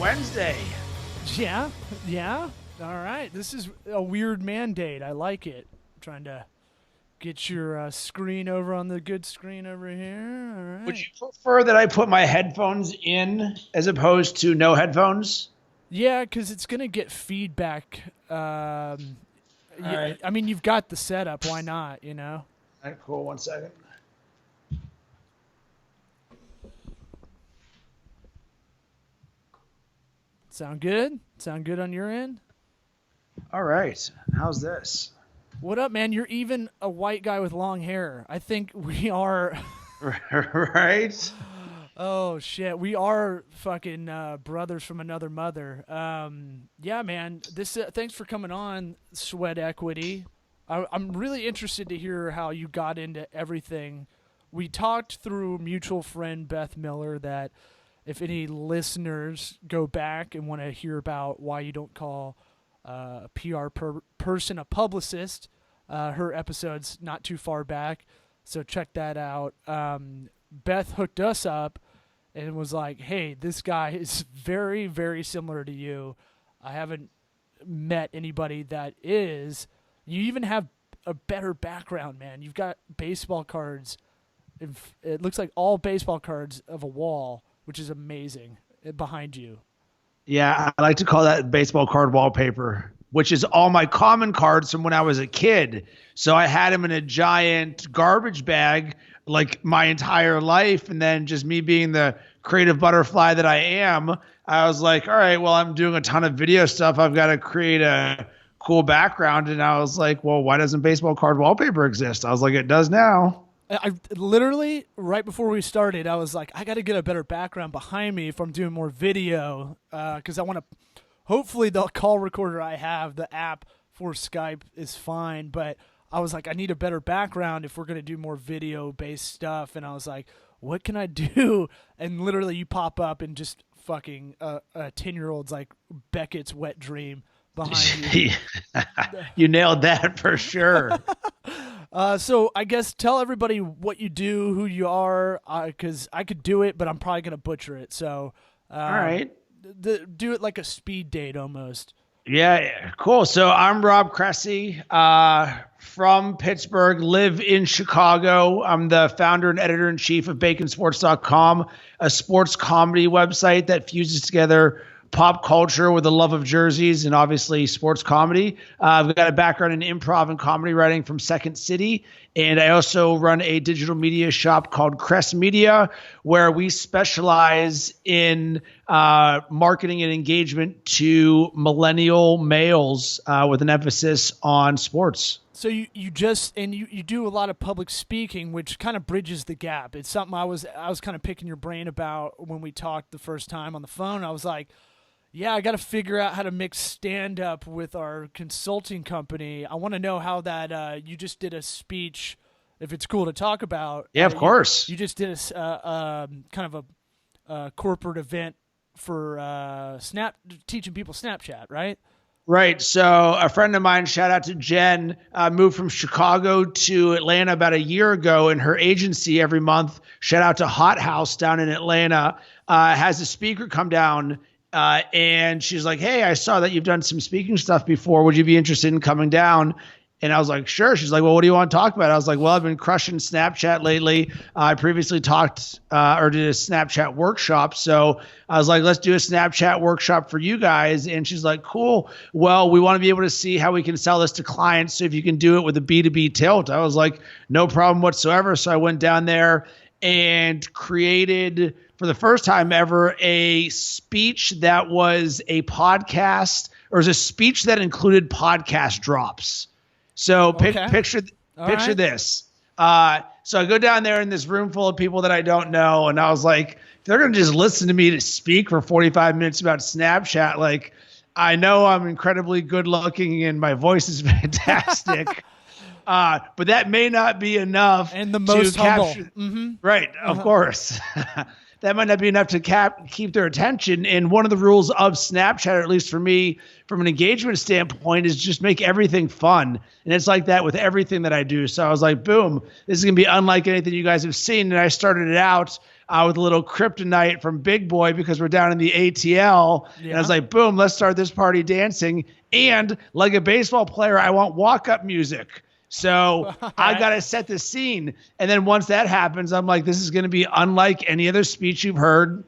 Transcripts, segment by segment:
Wednesday. Yeah. All right. This is a weird mandate. I like it. I'm trying to get your screen over on the good screen over here. All right. Would you prefer that I put my headphones in as opposed to no headphones? Yeah, because it's going to get feedback. All right. I mean, you've got the setup. Why not, you know? All right, cool. 1 second. Sound good? Sound good on your end? All right. How's this? What up, man? You're even a white guy with long hair. I think we are... Right? Oh, shit. We are fucking brothers from another mother. Yeah, man. This. Thanks for coming on, Sweat Equity. I'm really interested to hear how you got into everything. We talked through mutual friend Beth Miller that if any listeners go back and want to hear about why you don't call a PR person a publicist, her episode's not too far back, so check that out. Beth hooked us up and was like, hey, this guy is very, very similar to you. I haven't met anybody that is. You even have a better background, man. You've got baseball cards. It looks like all baseball cards of a wall, which is amazing, behind you. Yeah, I like to call that baseball card wallpaper, which is all my common cards from when I was a kid. So I had them in a giant garbage bag like my entire life. And then just me being the creative butterfly that I am, I was like, all right, well, I'm doing a ton of video stuff. I've got to create a cool background. And I was like, well, why doesn't baseball card wallpaper exist? I was like, it does now. I literally, right before we started, I was like, I got to get a better background behind me if I'm doing more video, because I want to, hopefully the call recorder I have, the app for Skype is fine, but I was like, I need a better background if we're going to do more video-based stuff, and I was like, what can I do? And literally you pop up and just fucking a 10-year-old's like Beckett's wet dream behind you. You nailed that for sure. So I guess tell everybody what you do, who you are, because I could do it, but I'm probably going to butcher it. So all right. Do it like a speed date almost. Yeah, cool. So I'm Rob Cressy from Pittsburgh, live in Chicago. I'm the founder and editor-in-chief of baconsports.com, a sports comedy website that fuses together pop culture with a love of jerseys and obviously sports comedy. I've got a background in improv and comedy writing from Second City. And I also run a digital media shop called Cress Media, where we specialize in marketing and engagement to millennial males with an emphasis on sports. So you do a lot of public speaking, which kind of bridges the gap. It's something I was kind of picking your brain about when we talked the first time on the phone. I was like, yeah, I got to figure out how to mix stand-up with our consulting company. I want to know how that you just did a speech, if it's cool to talk about. Yeah, of course. You just did a kind of a corporate event for teaching people Snapchat, right? Right. So a friend of mine, shout out to Jen, moved from Chicago to Atlanta about a year ago, and her agency every month, shout out to Hot House down in Atlanta, has a speaker come down. And she's like, hey, I saw that you've done some speaking stuff before. Would you be interested in coming down? And I was like, sure. She's like, well, what do you want to talk about? I was like, well, I've been crushing Snapchat lately. I previously taught or did a Snapchat workshop. So I was like, let's do a Snapchat workshop for you guys. And she's like, cool. Well, we want to be able to see how we can sell this to clients. So if you can do it with a B2B tilt. I was like, no problem whatsoever. So I went down there and created, for the first time ever, a speech that was a podcast, or was a speech that included podcast drops. So picture this. So I go down there in this room full of people that I don't know, and I was like, if they're going to just listen to me to speak for 45 minutes about Snapchat, like, I know I'm incredibly good looking and my voice is fantastic. But that may not be enough. And the most humble. Right, of course. that might not be enough to keep their attention. And one of the rules of Snapchat, or at least for me, from an engagement standpoint, is just make everything fun. And it's like that with everything that I do. So I was like, boom, this is going to be unlike anything you guys have seen. And I started it out with a little kryptonite from Big Boy because we're down in the ATL. Yeah. And I was like, boom, let's start this party dancing. And like a baseball player, I want walk-up music. So I got to set the scene. And then once that happens, I'm like, this is going to be unlike any other speech you've heard.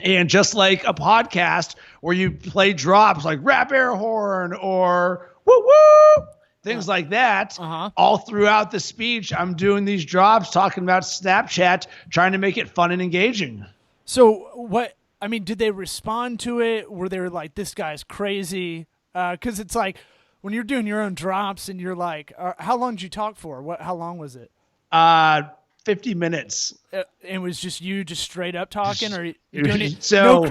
And just like a podcast where you play drops like rap air horn or woo woo, things like that, all throughout the speech, I'm doing these drops talking about Snapchat, trying to make it fun and engaging. So did they respond to it? Were they like, this guy's crazy? Because it's like, when you're doing your own drops and you're like, how long did you talk for? How long was it? 50 minutes. It was just you just straight up talking, or you doing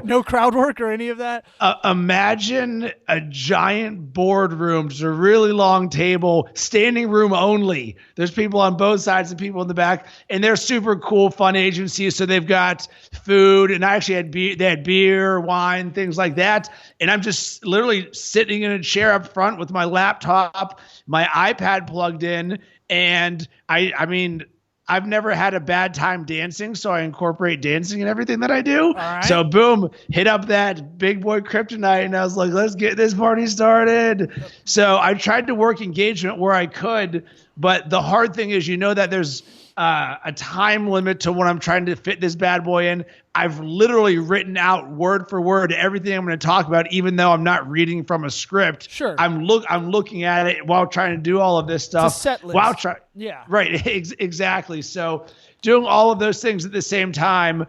no crowd work or any of that? Imagine a giant boardroom, just a really long table, standing room only. There's people on both sides and people in the back, and they're super cool, fun agencies. So they've got food, and I actually had they had beer, wine, things like that. And I'm just literally sitting in a chair up front with my laptop, my iPad plugged in, and I mean, I've never had a bad time dancing, so I incorporate dancing in everything that I do. Right. So boom, hit up that Big Boy kryptonite, and I was like, let's get this party started. So I tried to work engagement where I could, but the hard thing is, that there's a time limit to when I'm trying to fit this bad boy in. I've literally written out word for word everything I'm going to talk about, even though I'm not reading from a script. Sure. I'm looking at it while trying to do all of this stuff. It's a set list. Yeah. Right. Exactly. So doing all of those things at the same time,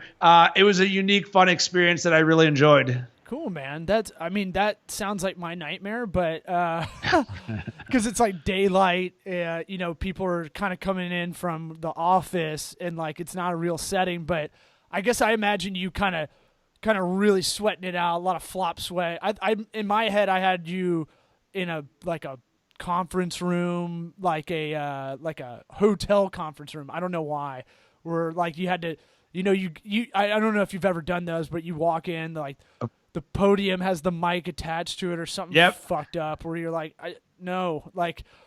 it was a unique, fun experience that I really enjoyed. Cool, man. That sounds like my nightmare, but because it's like daylight, people are kind of coming in from the office, and like it's not a real setting. But I guess I imagine you kind of really sweating it out, a lot of flop sweat. I in my head, I had you in a conference room, like a hotel conference room. I don't know why, where like you had to, I don't know if you've ever done those, but you walk in like. The podium has the mic attached to it or something fucked up where you're like,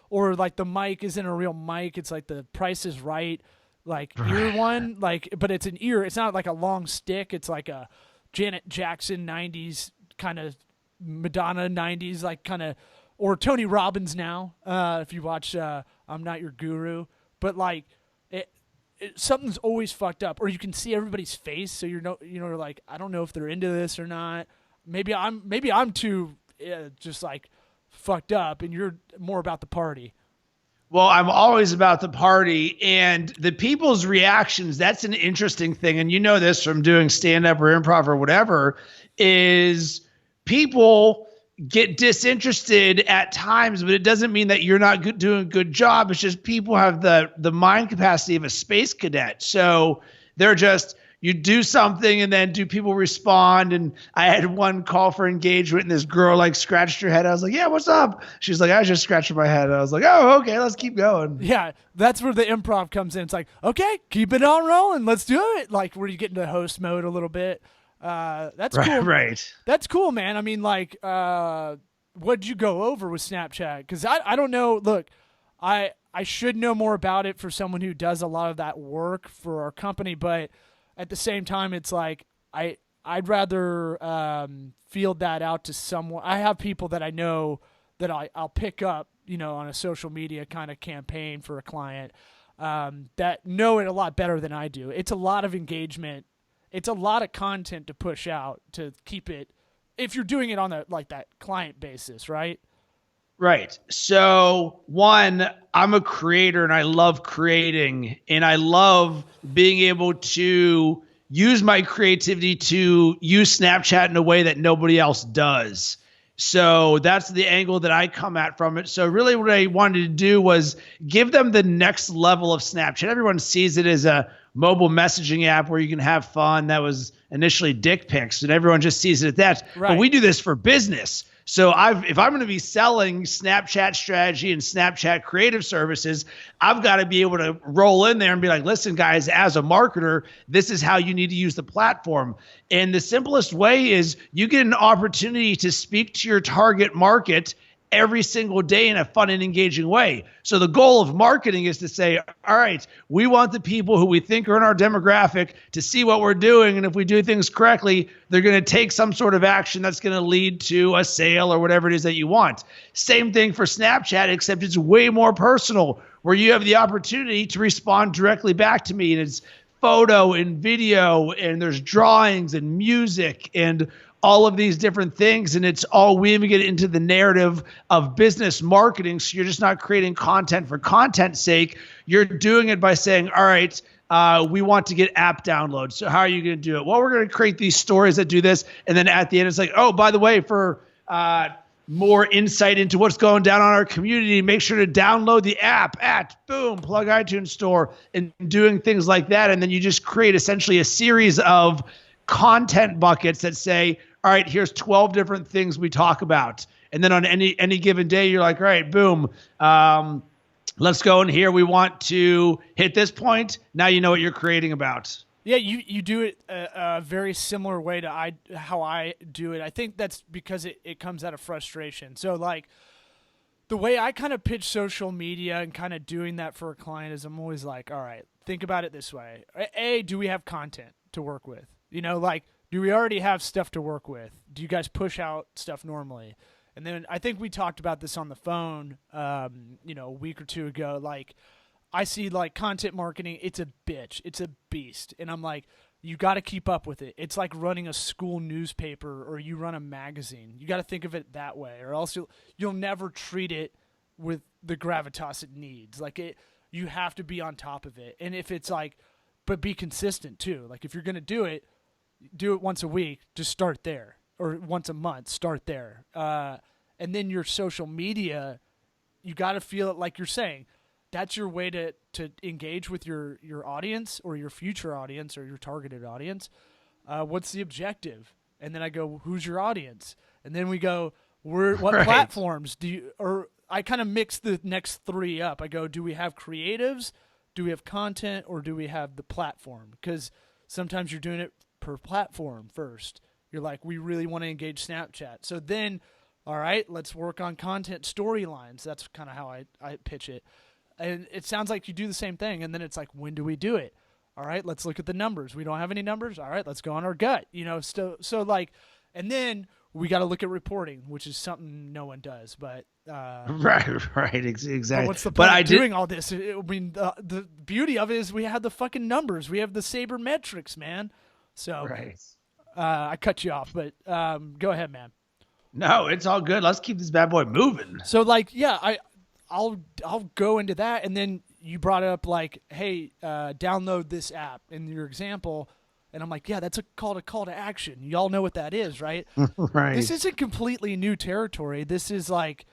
or like the mic isn't a real mic. It's like the Price is Right, like ear one, but it's an ear. It's not like a long stick. It's like a Janet Jackson 90s kind of Madonna 90s, like kind of, or Tony Robbins now, if you watch I'm Not Your Guru, but like, something's always fucked up, or you can see everybody's face, so you're like, I don't know if they're into this or not. Maybe I'm too just like fucked up, and you're more about the party. Well, I'm always about the party and the people's reactions. That's an interesting thing, and this from doing stand-up or improv or whatever, is people get disinterested at times, but it doesn't mean that you're not doing a good job. It's just people have the mind capacity of a space cadet. So they're just, you do something and then do people respond? And I had one call for engagement and this girl like scratched her head. I was like, yeah, what's up? She's like, I was just scratching my head. I was like, oh, okay, let's keep going. Yeah, that's where the improv comes in. It's like, okay, keep it on rolling. Let's do it. Like where you get into host mode a little bit. That's cool. Right. That's cool, man. I mean, like, what'd you go over with Snapchat? Because I don't know. Look, I should know more about it for someone who does a lot of that work for our company, but at the same time, it's like I'd rather field that out to someone. I have people that I know that I'll pick up, on a social media kind of campaign for a client that know it a lot better than I do. It's a lot of engagement. It's a lot of content to push out to keep it, if you're doing it on that client basis, right? Right. So one, I'm a creator and I love creating, and I love being able to use my creativity to use Snapchat in a way that nobody else does. So that's the angle that I come at from it. So really what I wanted to do was give them the next level of Snapchat. Everyone sees it as a mobile messaging app where you can have fun. That was initially dick pics, and everyone just sees it at that. Right. But we do this for business. So if I'm going to be selling Snapchat strategy and Snapchat creative services, I've got to be able to roll in there and be like, listen, guys, as a marketer, this is how you need to use the platform. And the simplest way is you get an opportunity to speak to your target market every single day in a fun and engaging way. So the goal of marketing is to say, all right, we want the people who we think are in our demographic to see what we're doing. And if we do things correctly, they're going to take some sort of action that's going to lead to a sale or whatever it is that you want. Same thing for Snapchat, except it's way more personal, where you have the opportunity to respond directly back to me. And it's photo and video, and there's drawings and music and all of these different things, and it's all weaving it into the narrative of business marketing. So you're just not creating content for content's sake. You're doing it by saying, all right, we want to get app downloads. So how are you going to do it? Well, we're going to create these stories that do this. And then at the end, it's like, oh, by the way, for more insight into what's going down on our community, make sure to download the app at boom, plug iTunes store, and doing things like that. And then you just create essentially a series of content buckets that say, all right, here's 12 different things we talk about. And then on any given day, you're like, all right, boom, let's go in here. We want to hit this point. Now you know what you're creating about. Yeah, you do it a very similar way to how I do it. I think that's because it comes out of frustration. So like the way I kind of pitch social media and kind of doing that for a client is I'm always like, all right, think about it this way. A, do we have content to work with? You know, like, do we already have stuff to work with? Do you guys push out stuff normally? And then I think we talked about this on the phone, a week or two ago. Like, I see like content marketing, it's a bitch. It's a beast. And I'm like, you got to keep up with it. It's like running a school newspaper or you run a magazine. You got to think of it that way, or else you'll never treat it with the gravitas it needs. Like you have to be on top of it. And if it's like, but be consistent too. Like if you're going to do it once a week, just start there, or once a month, start there. And then your social media, you got to feel it like you're saying. That's your way to engage with your audience or your future audience or your targeted audience. What's the objective? And then I go, who's your audience? And then we go, what right. platforms do you, or I kind of mix the next three up. I go, do we have creatives? Do we have content, or do we have the platform? Because sometimes you're doing it per platform first. You're like, we really want to engage Snapchat. So then, all right, let's work on content storylines. That's kind of how I pitch it. And it sounds like you do the same thing. And then it's like, when do we do it? All right, let's look at the numbers. We don't have any numbers. All right, let's go on our gut. So like, and then we got to look at reporting, which is something no one does. But right, exactly. But what's the point of doing all this? I mean, the beauty of it is we have the fucking numbers. We have the sabermetrics, man. So right. I cut you off, but go ahead, man. No, it's all good. Let's keep this bad boy moving. So like, yeah, I'll go into that, and then you brought up like, hey, download this app in your example, and I'm like, yeah, that's a call to action. Y'all know what that is, right? Right. This isn't completely new territory. This is like,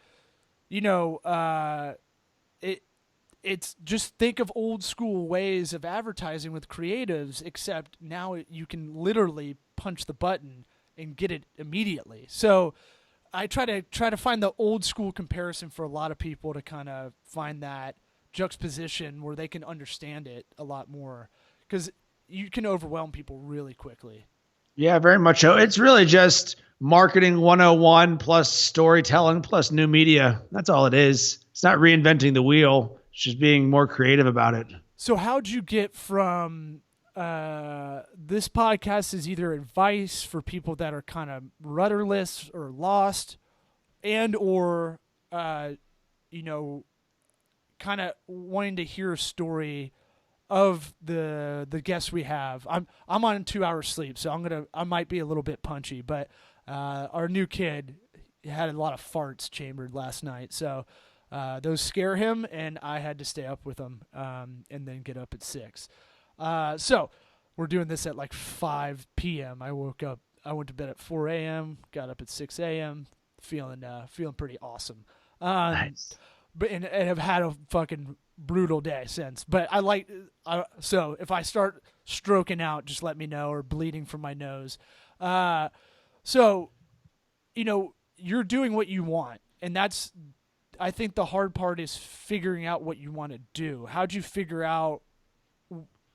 it's just think of old school ways of advertising with creatives, except now you can literally punch the button and get it immediately. So I try to find the old school comparison for a lot of people to kind of find that juxtaposition where they can understand it a lot more, because you can overwhelm people really quickly. Yeah, very much so. It's really just marketing 101 plus storytelling plus new media. That's all it is. It's not reinventing the wheel. It's just being more creative about it. So how'd you get from this podcast is either advice for people that are kind of rudderless or lost, and or kind of wanting to hear a story of the guests we have. I'm on 2 hours sleep, so I might be a little bit punchy, but our new kid had a lot of farts chambered last night, so those scare him, and I had to stay up with him and then get up at 6. So we're doing this at like 5 p.m. I went to bed at 4 a.m., got up at 6 a.m., feeling pretty awesome. Nice. But and have had a fucking brutal day since. But so if I start stroking out, just let me know, or bleeding from my nose. So, you're doing what you want, and that's, I think the hard part is figuring out what you want to do. How'd you figure out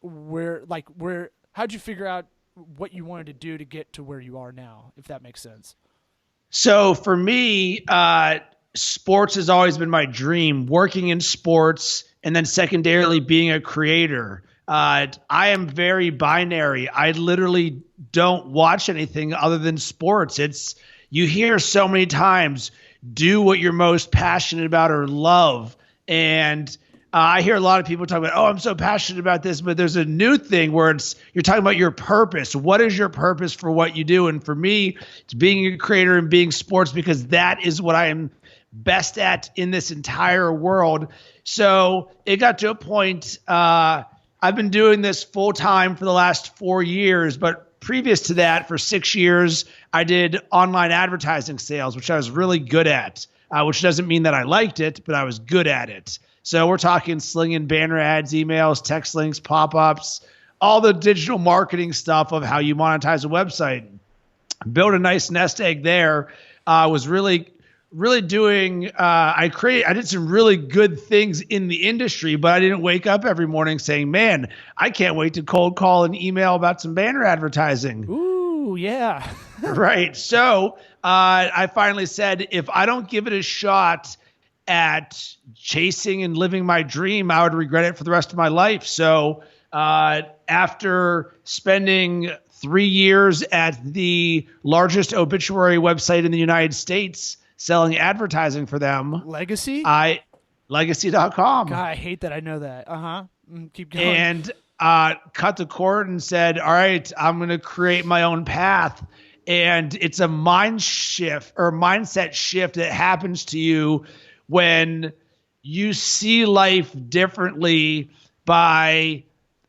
how'd you figure out what you wanted to do to get to where you are now, if that makes sense? So for me, sports has always been my dream, working in sports and then secondarily being a creator. I am very binary. I literally don't watch anything other than sports. You hear so many times, do what you're most passionate about or love. And I hear a lot of people talk about, oh, I'm so passionate about this, but there's a new thing where you're talking about your purpose. What is your purpose for what you do? And for me, it's being a creator and being sports, because that is what I am best at in this entire world. So it got to a point, I've been doing this full time for the last 4 years, but previous to that, for 6 years, I did online advertising sales, which I was really good at, which doesn't mean that I liked it, but I was good at it. So we're talking slinging banner ads, emails, text links, pop-ups, all the digital marketing stuff of how you monetize a website. Built a nice nest egg there. Was really doing, I did some really good things in the industry, but I didn't wake up every morning saying, man, I can't wait to cold call and email about some banner advertising. Ooh, yeah. Right. So I finally said, if I don't give it a shot at chasing and living my dream, I would regret it for the rest of my life. So after spending 3 years at the largest obituary website in the United States, selling advertising for them. Legacy? Legacy.com. God, I hate that I know that. Keep going. And cut the cord and said, all right, I'm going to create my own path. And it's a mindset shift that happens to you when you see life differently by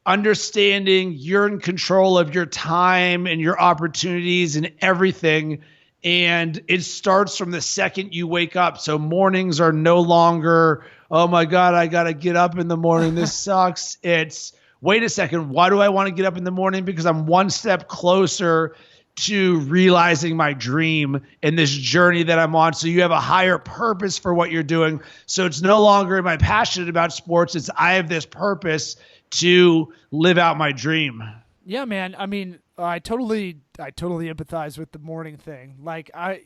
understanding you're in control of your time and your opportunities and everything. And it starts from the second you wake up. So mornings are no longer, oh my God, I got to get up in the morning. This sucks. It's, wait a second, why do I want to get up in the morning? Because I'm one step closer to realizing my dream in this journey that I'm on. So you have a higher purpose for what you're doing. So it's no longer am I passionate about sports. It's I have this purpose to live out my dream. Yeah, man. I mean, I totally empathize with the morning thing. Like I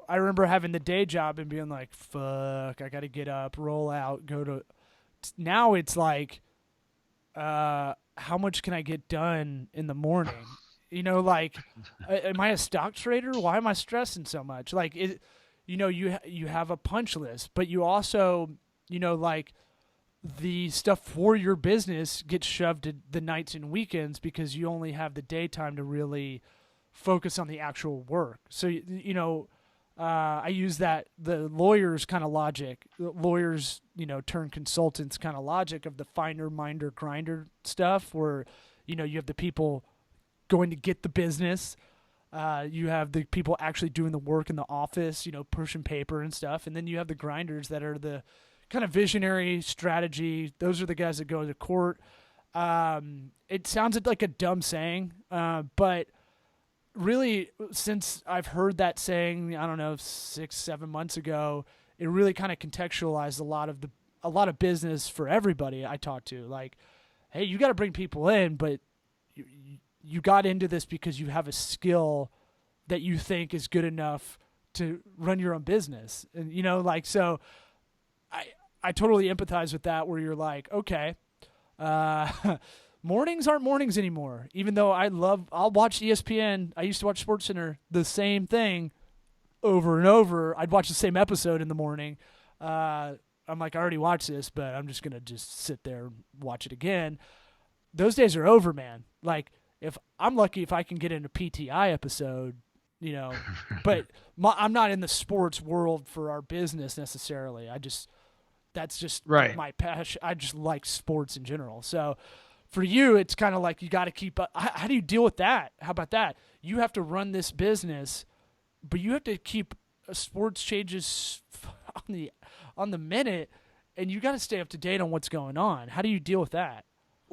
remember having the day job and being like, fuck, I got to get up, roll out, go to, now it's like, how much can I get done in the morning? Like, am I a stock trader? Why am I stressing so much? Like, you have a punch list, but you also, like, the stuff for your business gets shoved to the nights and weekends because you only have the daytime to really focus on the actual work. So, I use the lawyers kind of logic, lawyers, turn consultants kind of logic of the finder, minder, grinder stuff where, you have the people going to get the business. You have the people actually doing the work in the office, pushing paper and stuff. And then you have the grinders that are the kind of visionary strategy. Those are the guys that go to court. It sounds like a dumb saying, but really, since I've heard that saying, I don't know, 6-7 months ago, it really kind of contextualized a lot of business for everybody I talk to. Like, hey, you got to bring people in, but you got into this because you have a skill that you think is good enough to run your own business. And, so I totally empathize with that, where you're like, okay, mornings aren't mornings anymore. Even though I'll watch ESPN. I used to watch SportsCenter, the same thing over and over. I'd watch the same episode in the morning. I'm like, I already watched this, but I'm just going to just sit there and watch it again. Those days are over, man. Like, if I'm lucky if I can get in a PTI episode, but I'm not in the sports world for our business necessarily. That's just right. My passion. I just like sports in general. So for you, it's kind of like you got to keep up. How do you deal with that? How about that? You have to run this business, but you have to keep sports changes on the minute, and you got to stay up to date on what's going on. How do you deal with that?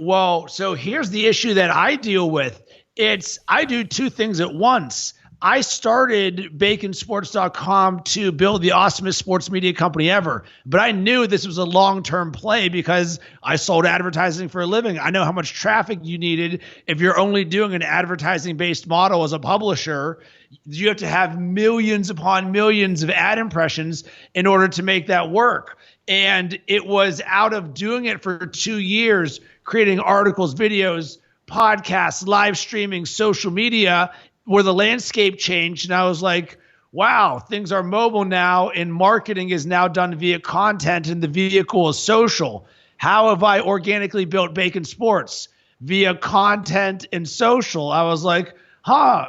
Well, so here's the issue that I deal with. I do two things at once. I started baconsports.com to build the awesomest sports media company ever. But I knew this was a long-term play because I sold advertising for a living. I know how much traffic you needed. If you're only doing an advertising-based model as a publisher, you have to have millions upon millions of ad impressions in order to make that work. And it was out of doing it for 2 years, creating articles, videos, podcasts, live streaming, social media, where the landscape changed. And I was like, wow, things are mobile now, and marketing is now done via content, and the vehicle is social. How have I organically built Bacon Sports? Via content and social. I was like,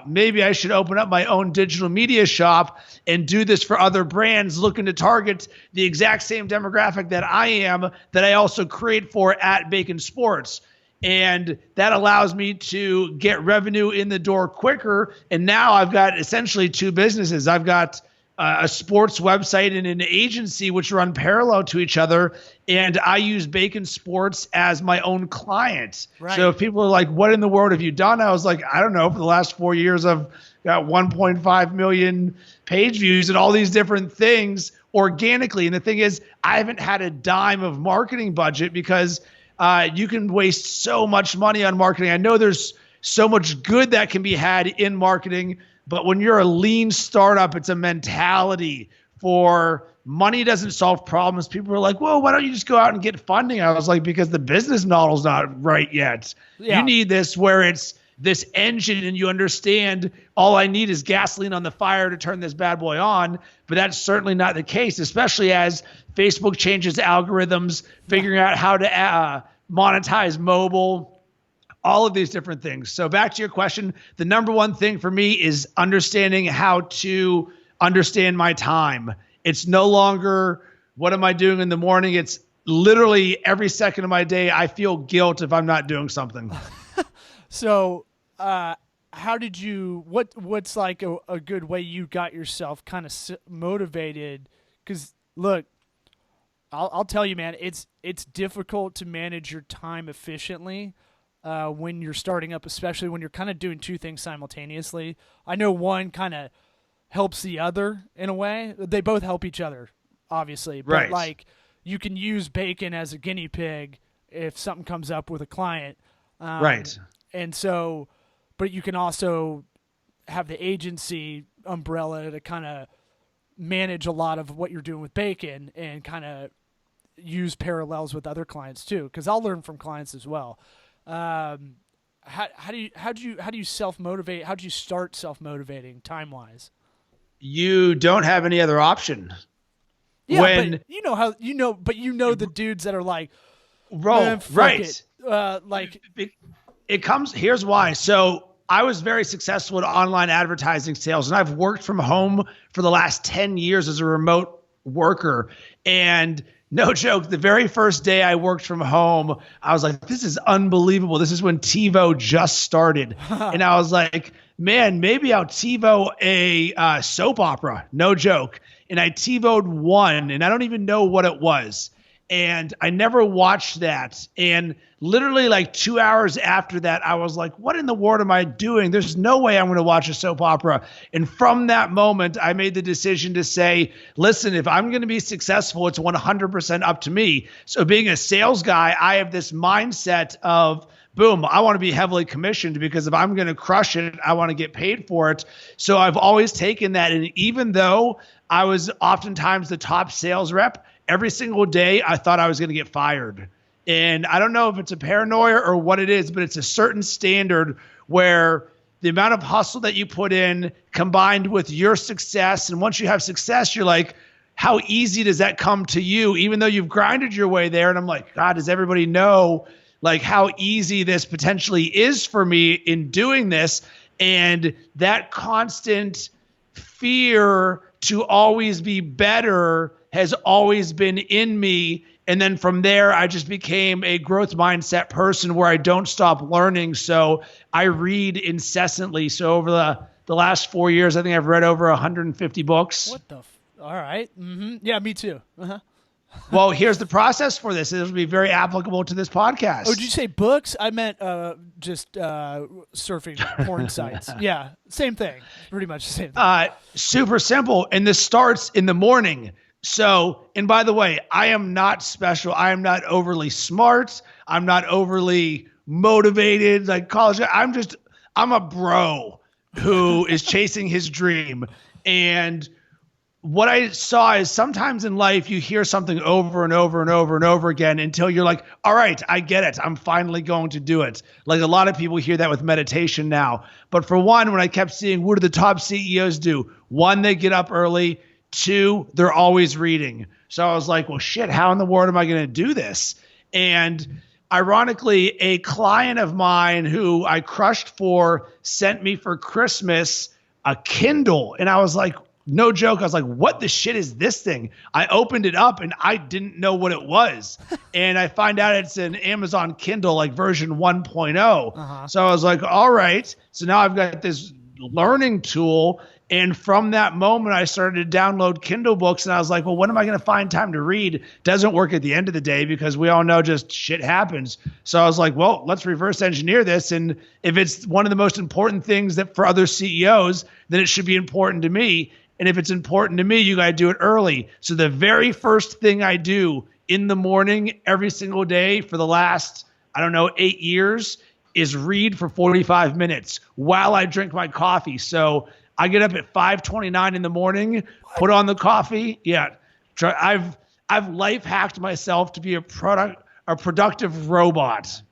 maybe I should open up my own digital media shop and do this for other brands looking to target the exact same demographic that I am, that I also create for at Bacon Sports. And that allows me to get revenue in the door quicker. And now I've got essentially 2 businesses. I've got a sports website and an agency, which run parallel to each other. And I use Bacon Sports as my own client. Right. So if people are like, what in the world have you done? I was like, I don't know. For the last 4 years, I've got 1.5 million page views and all these different things organically. And the thing is, I haven't had a dime of marketing budget because you can waste so much money on marketing. I know there's so much good that can be had in marketing, but when you're a lean startup, it's a mentality for money doesn't solve problems. People are like, well, why don't you just go out and get funding? I was like, because the business model's not right yet. Yeah. You need this where it's this engine and you understand all I need is gasoline on the fire to turn this bad boy on. But that's certainly not the case, especially as Facebook changes algorithms, figuring out how to monetize mobile, all of these different things. So back to your question, the number one thing for me is understanding how to understand my time. It's no longer what am I doing in the morning? It's literally every second of my day, I feel guilt if I'm not doing something. So how did you, what's like a good way you got yourself kind of motivated? Because look, I'll tell you, man, it's difficult to manage your time efficiently when you're starting up, especially when you're kind of doing 2 things simultaneously. I know one kind of helps the other in a way. They both help each other, obviously. But right. Like you can use Bacon as a guinea pig if something comes up with a client. Right. And so, but you can also have the agency umbrella to kind of manage a lot of what you're doing with Bacon and kind of use parallels with other clients too. Cause I'll learn from clients as well. How do you self-motivate? How do you start self-motivating time-wise? You don't have any other option. Yeah, but you know the dudes that are like, right. It comes, here's why. So I was very successful at online advertising sales, and I've worked from home for the last 10 years as a remote worker. And no joke, the very first day I worked from home, I was like, this is unbelievable. This is when TiVo just started. And I was like, man, maybe I'll TiVo a soap opera. No joke. And I TiVo'd one, and I don't even know what it was. And I never watched that. And literally like 2 hours after that, I was like, what in the world am I doing? There's no way I'm going to watch a soap opera. And from that moment, I made the decision to say, listen, if I'm going to be successful, it's 100% up to me. So being a sales guy, I have this mindset of, boom, I want to be heavily commissioned because if I'm going to crush it, I want to get paid for it. So I've always taken that. And even though I was oftentimes the top sales rep, every single day I thought I was going to get fired. And I don't know if it's a paranoia or what it is, but it's a certain standard where the amount of hustle that you put in combined with your success. And once you have success, you're like, how easy does that come to you? Even though you've grinded your way there. And I'm like, God, does everybody know like how easy this potentially is for me in doing this? And that constant fear to always be better has always been in me. And then from there, I just became a growth mindset person where I don't stop learning. So I read incessantly. So over the last 4 years, I think I've read over 150 books. What the all right. Mm-hmm. Yeah, me too. Uh-huh. Well, here's the process for this. This will be very applicable to this podcast. Oh, did you say books? I meant just surfing porn sites. Yeah, same thing. Pretty much the same thing. Super simple. And this starts in the morning. So, and by the way, I am not special. I am not overly smart. I'm not overly motivated like college. I'm a bro who is chasing his dream. And what I saw is sometimes in life you hear something over and over and over and over again until you're like, all right, I get it. I'm finally going to do it. Like a lot of people hear that with meditation now. But for one, when I kept seeing what do the top CEOs do? One, they get up early. Two, they're always reading. So I was like, well, shit, how in the world am I going to do this? And ironically, a client of mine who I crushed for sent me for Christmas a Kindle. And I was like, no joke. I was like, what the shit is this thing? I opened it up and I didn't know what it was. And I find out it's an Amazon Kindle, like version 1.0. So I was like, all right. So now I've got this learning tool. And from that moment, I started to download Kindle books. And I was like, well, when am I going to find time to read? Doesn't work at the end of the day because we all know just shit happens. So I was like, well, let's reverse engineer this. And if it's one of the most important things that for other CEOs, then it should be important to me. And if it's important to me, you got to do it early. So the very first thing I do in the morning every single day for the last, 8 years is read for 45 minutes while I drink my coffee. So I get up at 5:29 in the morning, put on the coffee. Yeah. I've life hacked myself to be a productive robot.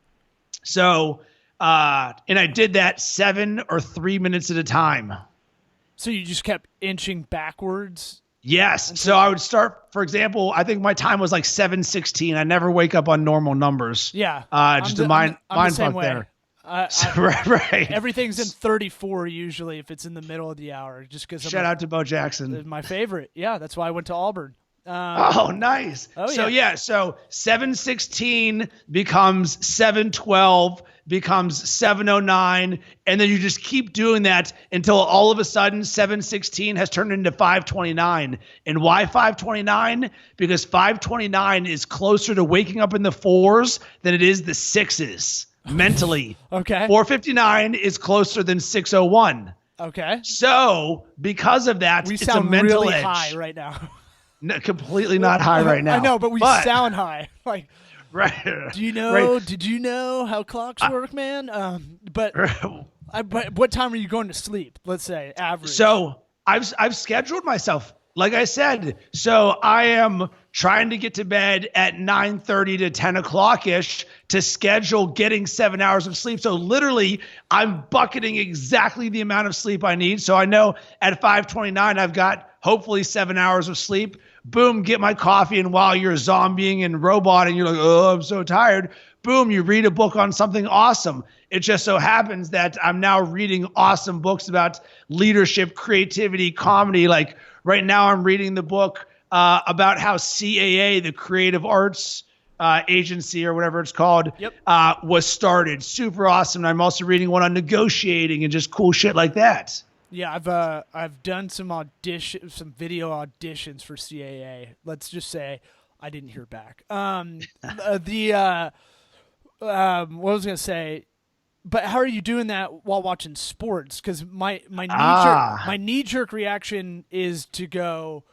So, and I did that 7 or 3 minutes at a time. So you just kept inching backwards? Yes. So I would start, for example, I think my time was like 7:16. I never wake up on normal numbers. Yeah. Just a mind fuck there. Right. Everything's in 34 usually if it's in the middle of the hour. Just because. Shout out to Bo Jackson. My favorite. Yeah, that's why I went to Auburn. Nice. So 7:16 becomes 7:12 becomes 7:09, and then you just keep doing that until all of a sudden 7:16 has turned into 5:29. And why 5:29? Because 5:29 is closer to waking up in the 4s than it is the 6s mentally. Okay. 4:59 is closer than 6:01. Okay. So because of that, it's a mental really edge. High right now. No, completely not high right now. I know, but we sound high. Like, right. Do you know? Right. Did you know how clocks work, man? But what time are you going to sleep? Let's say average. So I've scheduled myself, like I said. So I am trying to get to bed at 9:30 to 10 o'clock ish to schedule getting 7 hours of sleep. So literally, I'm bucketing exactly the amount of sleep I need. So I know at 5:29 I've got hopefully 7 hours of sleep. Boom, get my coffee, and while you're zombieing and roboting, you're like, oh, I'm so tired. Boom, you read a book on something awesome. It just so happens that I'm now reading awesome books about leadership, creativity, comedy. Like right now I'm reading the book about how CAA, the Creative Arts Agency or whatever it's called, was started. Super awesome. And I'm also reading one on negotiating and just cool shit like that. Yeah, I've done some video auditions for CAA. Let's just say I didn't hear back. What was I gonna say? But how are you doing that while watching sports? Because my knee jerk reaction is to go,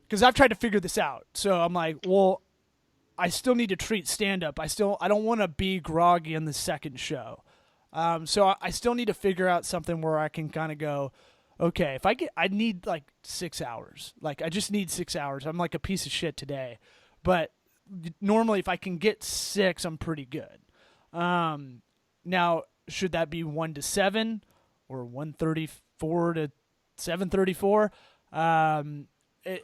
because I've tried to figure this out. So I'm like, well, I still need to treat stand up. I don't want to be groggy on the second show. So I still need to figure out something where I can kind of go, okay, I need like 6 hours. Like I just need 6 hours. I'm like a piece of shit today, but normally if I can get 6, I'm pretty good. Now should that be 1 to 7 or 1:34 to 7:34?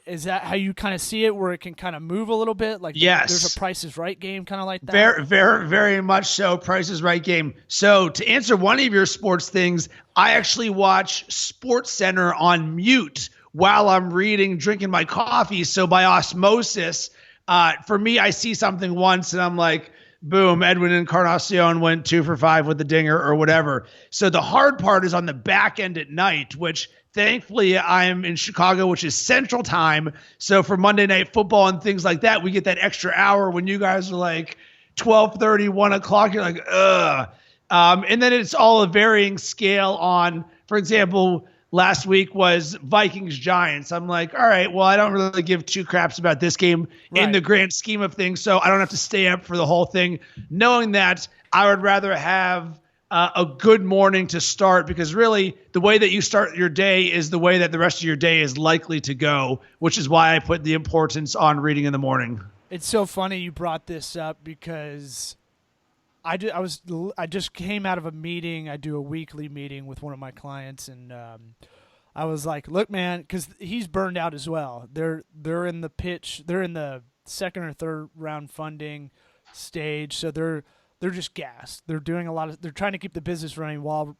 Is that how you kind of see it, where it can kind of move a little bit? Like yes. There's a Price is Right game kind of like that? Very, very, very much so. Price is Right game. So to answer one of your sports things, I actually watch SportsCenter on mute while I'm drinking my coffee. So by osmosis, for me, I see something once and I'm like, boom, Edwin Encarnacion went 2 for 5 with the dinger or whatever. So the hard part is on the back end at night, which Thankfully, I'm in Chicago, which is Central Time. So for Monday Night Football and things like that, we get that extra hour when you guys are like 12:30, 1 o'clock. You're like, ugh. And then it's all a varying scale on, for example, last week was Vikings Giants. I'm like, all right, well, I don't really give two craps about this game in the grand scheme of things, so I don't have to stay up for the whole thing, knowing that I would rather have a good morning to start, because really the way that you start your day is the way that the rest of your day is likely to go, which is why I put the importance on reading in the morning. It's so funny you brought this up because I just came out of a meeting. I do a weekly meeting with one of my clients, and I was like, "Look, man," because he's burned out as well. They're in the pitch. They're in the second or third round funding stage, so they're just gassed. They're doing a lot of. They're trying to keep the business running while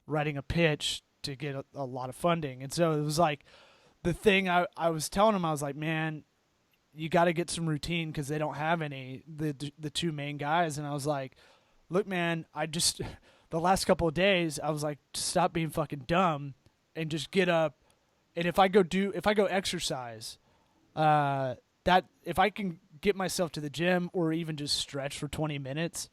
writing a pitch to get a lot of funding. And so it was like the thing I was telling him. I was like, "Man, you got to get some routine because they don't have any, the two main guys." And I was like, look, man, the last couple of days, I was like, stop being fucking dumb and just get up. And if I go exercise, that if I can get myself to the gym or even just stretch for 20 minutes,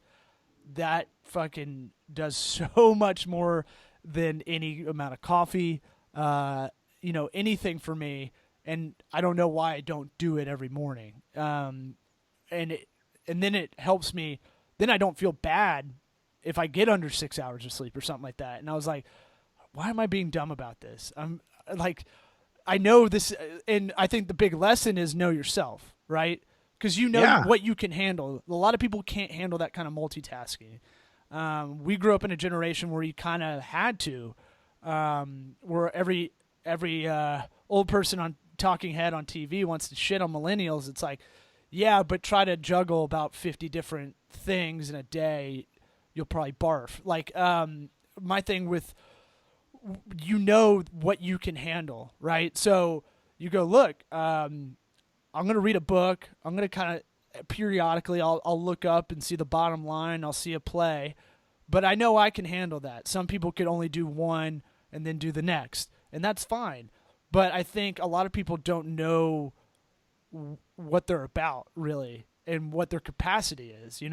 that fucking does so much more than any amount of coffee, anything for me. And I don't know why I don't do it every morning. And then it helps me. Then I don't feel bad if I get under 6 hours of sleep or something like that. And I was like, why am I being dumb about this? I'm like, I know this. And I think the big lesson is know yourself, right? Because what you can handle. A lot of people can't handle that kind of multitasking. We grew up in a generation where you kind of had to, where every old person on talking head on TV wants to shit on millennials. It's like, yeah, but try to juggle about 50 different things in a day, you'll probably barf. Like, my thing with, what you can handle, right? So you go, look, I'm going to read a book. I'm going to kind of periodically, I'll look up and see the bottom line. I'll see a play, but I know I can handle that. Some people could only do one and then do the next, and that's fine. But I think a lot of people don't know what they're about, really, and what their capacity is,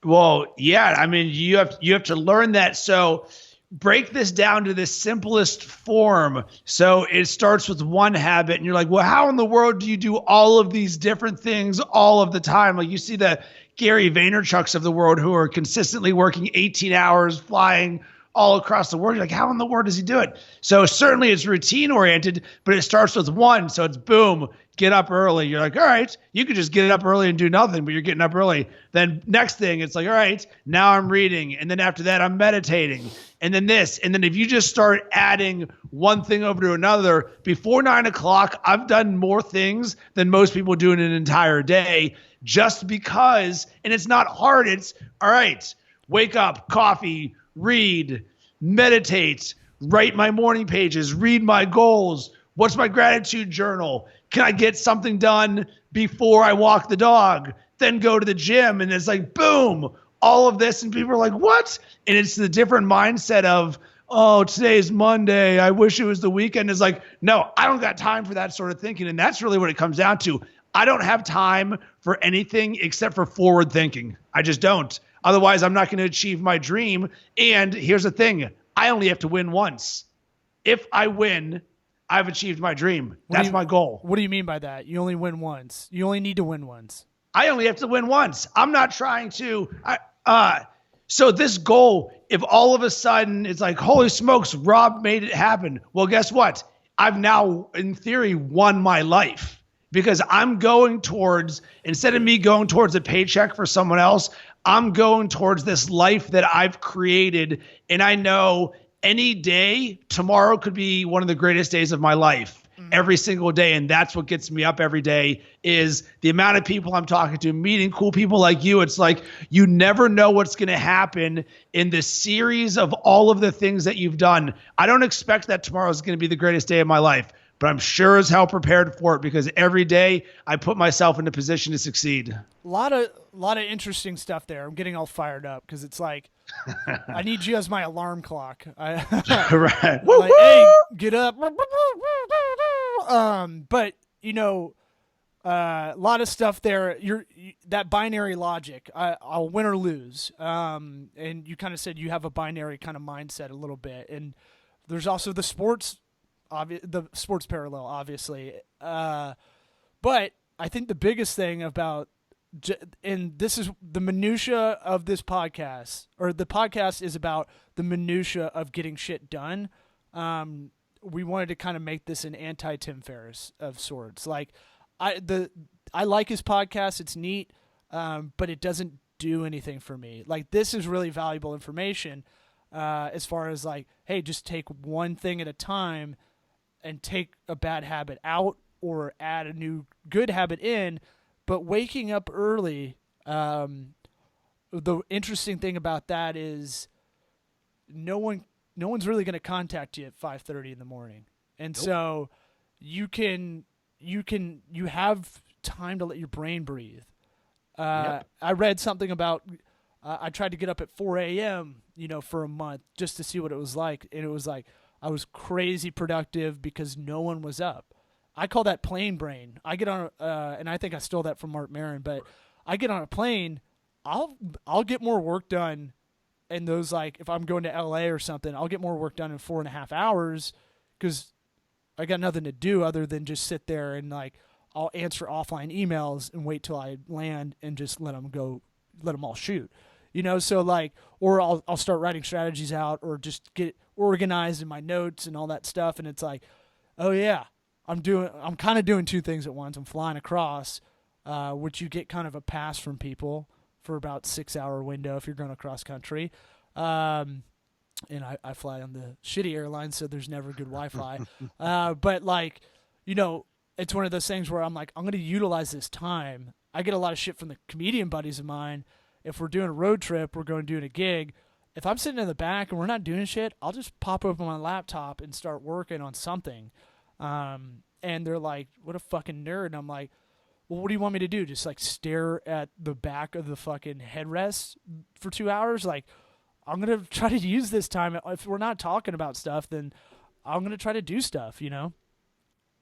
Well, yeah. I mean, you have to learn that. So break this down to the simplest form. So it starts with one habit, and you're like, well, how in the world do you do all of these different things all of the time? Like, you see the Gary Vaynerchuks of the world who are consistently working 18 hours, flying all across the world. You're like, how in the world does he do it? So certainly it's routine oriented, but it starts with one. So it's boom, get up early. You're like, all right, you could just get up early and do nothing, but you're getting up early. Then next thing, it's like, all right, now I'm reading. And then after that, I'm meditating. And then this. And then if you just start adding one thing over to another, before 9 o'clock, I've done more things than most people do in an entire day, just because, and it's not hard. It's all right, wake up, coffee, read, meditate, write my morning pages, read my goals. What's my gratitude journal? Can I get something done before I walk the dog? Then go to the gym. And it's like, boom, all of this. And people are like, what? And it's the different mindset of, oh, today's Monday, I wish it was the weekend. It's like, no, I don't got time for that sort of thinking. And that's really what it comes down to. I don't have time for anything except for forward thinking. I just don't. Otherwise, I'm not going to achieve my dream. And here's the thing. I only have to win once. If I win, I've achieved my dream. That's my goal. What do you mean by that? You only win once. You only need to win once. I only have to win once. I'm not trying to. So this goal, if all of a sudden it's like, holy smokes, Rob made it happen. Well, guess what? I've now, in theory, won my life, because I'm going towards, instead of me going towards a paycheck for someone else, I'm going towards this life that I've created. And I know any day, tomorrow could be one of the greatest days of my life. Every single day. And that's what gets me up every day, is the amount of people I'm talking to, meeting cool people like you. It's like, you never know what's going to happen in the series of all of the things that you've done. I don't expect that tomorrow is going to be the greatest day of my life, but I'm sure as hell prepared for it because every day I put myself in a position to succeed. A lot of interesting stuff there. I'm getting all fired up because it's like I need you as my alarm clock. Right. Like, hey, get up. But a lot of stuff there. That binary logic. I'll win or lose. And you kind of said you have a binary kind of mindset a little bit. And there's also the sports parallel, obviously. But I think the biggest thing about, and this is the minutia of this podcast, or the podcast is about the minutia of getting shit done. We wanted to kind of make this an anti-Tim Ferriss of sorts. Like, I like his podcast. It's neat, but it doesn't do anything for me. Like, this is really valuable information as far as like, hey, just take one thing at a time and take a bad habit out or add a new good habit in. But waking up early, the interesting thing about that is no one's really going to contact you at 5:30 in the morning. And so you have time to let your brain breathe. I read something about I tried to get up at 4 a.m., for a month just to see what it was like. And it was like I was crazy productive because no one was up. I call that plane brain. I get on, and I think I stole that from Mark Maron, but I get on a plane, I'll get more work done in those, like, if I'm going to LA or something, I'll get more work done in 4.5 hours because I got nothing to do other than just sit there and, like, I'll answer offline emails and wait till I land and just let them all shoot. So like, or I'll start writing strategies out or just get organized in my notes and all that stuff. And it's like, oh yeah, I'm kind of doing two things at once. I'm flying across, which you get kind of a pass from people for about 6-hour window if you're going across country. And I fly on the shitty airline, so there's never good Wi-Fi. But like, it's one of those things where I'm like, I'm going to utilize this time. I get a lot of shit from the comedian buddies of mine. If we're doing a road trip, we're going doing a gig. If I'm sitting in the back and we're not doing shit, I'll just pop open my laptop and start working on something. And they're like, what a fucking nerd. And I'm like, well, what do you want me to do? Just like stare at the back of the fucking headrest for 2 hours? Like, I'm going to try to use this time. If we're not talking about stuff, then I'm going to try to do stuff,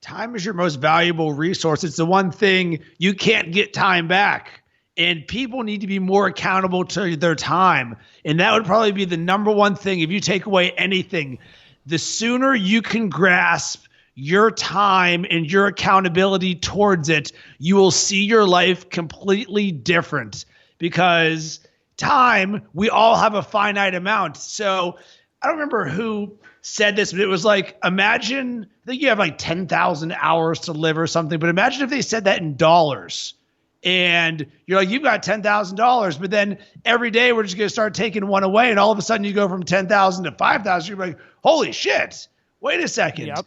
Time is your most valuable resource. It's the one thing you can't get time back. And people need to be more accountable to their time. And that would probably be the number one thing. If you take away anything, the sooner you can grasp your time and your accountability towards it, you will see your life completely different. Because time, we all have a finite amount. So I don't remember who said this, but it was like, imagine, I think you have like 10,000 hours to live or something, but imagine if they said that in dollars. And you're like, you've got $10,000, but then every day we're just going to start taking one away. And all of a sudden you go from 10,000 to 5,000. You're like, holy shit, wait a second. Yep.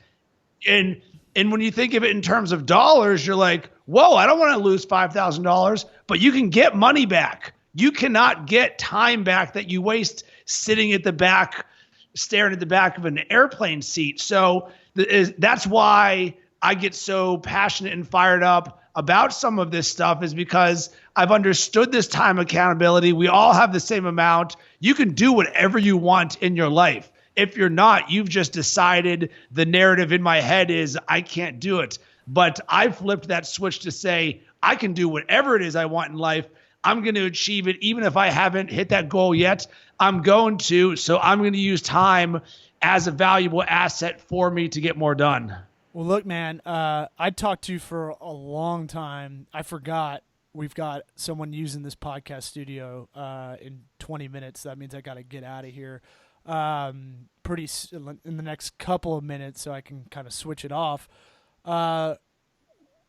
And when you think of it in terms of dollars, you're like, whoa, I don't want to lose $5,000, but you can get money back. You cannot get time back that you waste sitting at the back, staring at the back of an airplane seat. So that's why I get so passionate and fired up about some of this stuff, is because I've understood this time accountability. We all have the same amount. You can do whatever you want in your life. If you're not, you've just decided the narrative in my head is I can't do it. But I flipped that switch to say I can do whatever it is I want in life. I'm going to achieve it. Even if I haven't hit that goal yet, I'm going to. So I'm going to use time as a valuable asset for me to get more done. Well, look, man, I talked to you for a long time. I forgot we've got someone using this podcast studio in 20 minutes. That means I got to get out of here in the next couple of minutes so I can kind of switch it off.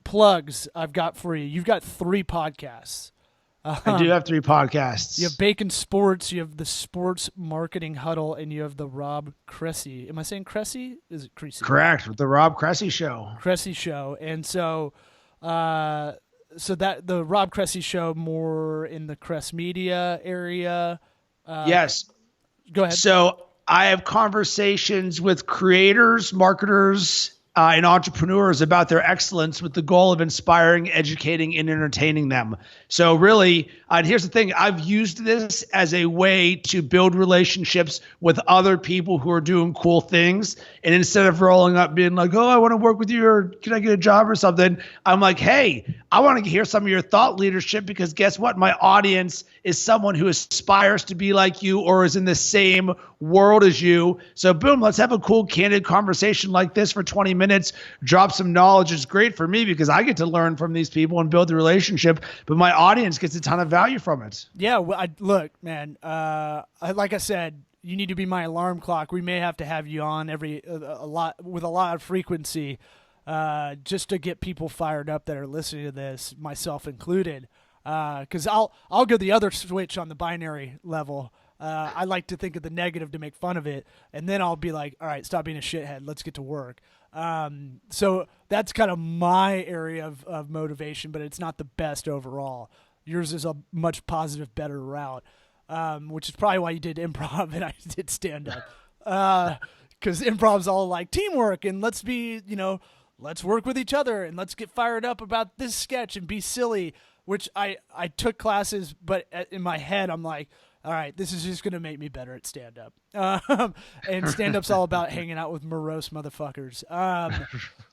Plugs I've got for you. You've got 3 podcasts. I do have 3 podcasts. You have Bacon Sports, you have the Sports Marketing Huddle, and you have the Rob Cressy. Am I saying Cressy? Is it Cressy? Correct, with the Rob Cressy Show. Cressy Show. And so that the Rob Cressy Show more in the Cress Media area. Yes. Go ahead. So I have conversations with creators, marketers, and entrepreneurs about their excellence with the goal of inspiring, educating, and entertaining them. So really, and here's the thing, I've used this as a way to build relationships with other people who are doing cool things. And instead of rolling up being like, oh, I want to work with you, or can I get a job or something? I'm like, hey, I want to hear some of your thought leadership, because guess what? My audience is someone who aspires to be like you or is in the same world as you. So boom, let's have a cool, candid conversation like this for 20 minutes, drop some knowledge. It's great for me because I get to learn from these people and build the relationship, but my audience gets a ton of value from it. Yeah, well, look, man, like I said, you need to be my alarm clock. We may have to have you on a lot of frequency, just to get people fired up that are listening to this, myself included. Because I'll go the other switch on the binary level. I like to think of the negative to make fun of it, and then I'll be like, all right, stop being a shithead. Let's get to work. So that's kind of my area of motivation, but it's not the best overall. Yours is a much positive, better route, which is probably why you did improv and I did stand-up. Because improv's all like teamwork and let's work with each other and let's get fired up about this sketch and be silly, which I took classes, but in my head I'm like, all right, this is just going to make me better at stand-up. And stand-up's all about hanging out with morose motherfuckers.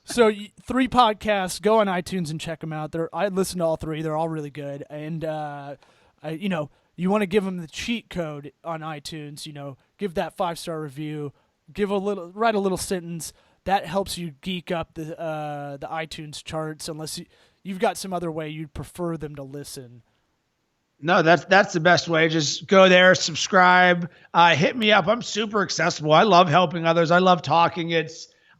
So 3 podcasts, go on iTunes and check them out. I listened to all 3. They're all really good. And, you want to give them the cheat code on iTunes, give that 5-star review, write a little sentence. That helps you geek up the iTunes charts, unless you've got some other way you'd prefer them to listen. No, that's the best way. Just go there, subscribe, hit me up. I'm super accessible. I love helping others. I love talking.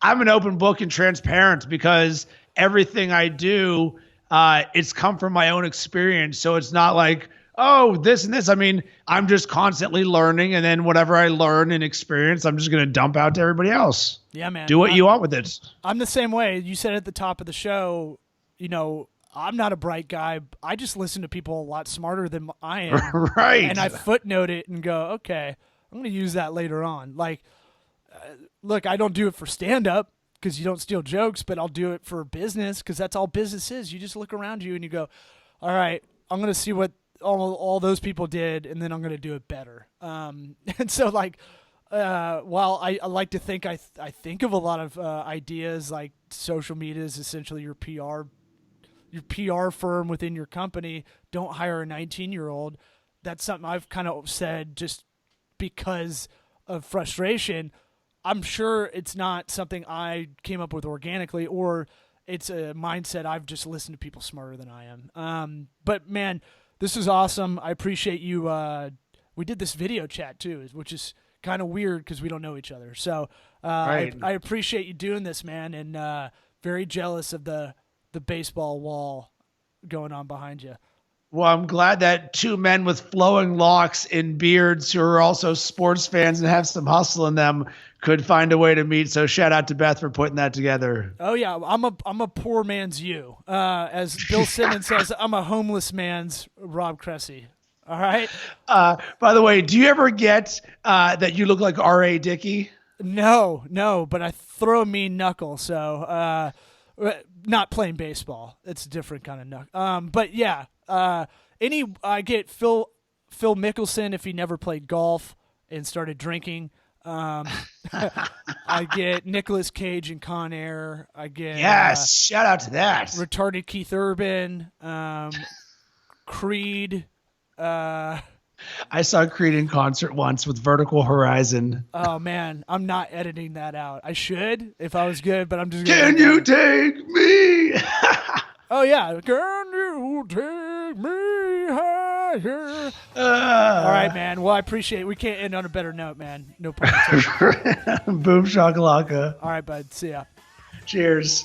I'm an open book and transparent because everything I do, it's come from my own experience. So it's not like, oh, this and this. I mean, I'm just constantly learning, and then whatever I learn and experience, I'm just going to dump out to everybody else. Yeah, man. Do what you want with it. I'm the same way. You said at the top of the show, I'm not a bright guy. I just listen to people a lot smarter than I am. Right. And I footnote it and go, okay, I'm going to use that later on. Like, look, I don't do it for stand-up because you don't steal jokes, but I'll do it for business because that's all business is. You just look around you and you go, all right, I'm going to see what all those people did, and then I'm going to do it better. And so, like, while I like to think I think of a lot of ideas, like social media is essentially your PR firm within your company. Don't hire a 19-year-old. That's something I've kind of said just because of frustration. I'm sure it's not something I came up with organically, or it's a mindset I've just listened to people smarter than I am. But man, this is awesome. I appreciate you. We did this video chat too, which is kind of weird because we don't know each other. So Right. I appreciate you doing this, man, and very jealous of the baseball wall going on behind you. Well, I'm glad that 2 men with flowing locks and beards who are also sports fans and have some hustle in them could find a way to meet. So shout out to Beth for putting that together. Oh yeah, I'm a poor man's you. As Bill Simmons says, I'm a homeless man's Rob Cressy. All right. By the way, do you ever get that you look like R.A. Dickey? No, but I throw a mean knuckle. So not playing baseball. It's a different kind of knuckle. But yeah. I get Phil Mickelson if he never played golf and started drinking. I get Nicolas Cage in Con Air. I get shout out to that. Retarded Keith Urban, Creed. I saw Creed in concert once with Vertical Horizon. Oh man, I'm not editing that out. I should if I was good, but I'm just. Can you take me? Oh yeah, can you take me higher? All right, man. Well, I appreciate it. We can't end on a better note, man. No point. Boom shakalaka. All right, bud. See ya. Cheers.